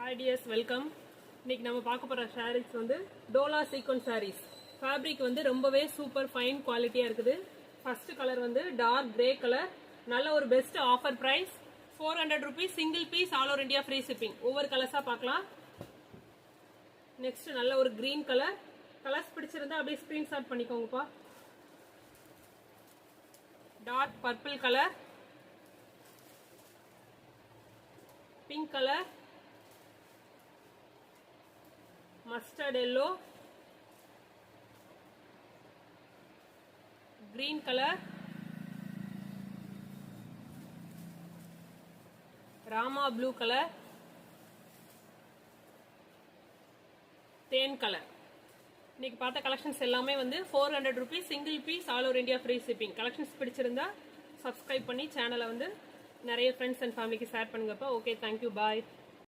Hi dears, welcome. இன்னைக்கு நம்ம பார்க்க போற sarees வந்து டோலா சீக்வென்ஸ் sarees. ஃபேப்ரிக் வந்து ரொம்பவே சூப்பர் ஃபைன் குவாலிட்டியா இருக்குது. ஃபர்ஸ்ட் கலர் வந்து டார்க் கிரே கலர். நல்ல ஒரு best offer price 400 rupees single piece all over India free shipping. ஒவ்வொரு கலர்ஸா பார்க்கலாம். நெக்ஸ்ட் நல்ல ஒரு கிரீன் கலர். கலர்ஸ் பிடிச்சிருந்தா அப்படியே ஸ்கிரீன்ஷாட் பண்ணிக்கோங்கப்பா. Dark purple colour, pink colour, mustard yellow, green color, rama blue color, தேன் கலர். இன்னைக்கு பார்த்த கலெக்ஷன்ஸ் எல்லாமே வந்து 400 rupees single piece all over India free shipping. Collections பிடிச்சிருந்தா சப்ஸ்கிரைப் பண்ணி சேனலை வந்து நிறைய ஃப்ரெண்ட்ஸ் அண்ட் ஃபேமிலிக்கு ஷேர் பண்ணுங்கப்பா. ஓகே, தேங்க்யூ, பாய்.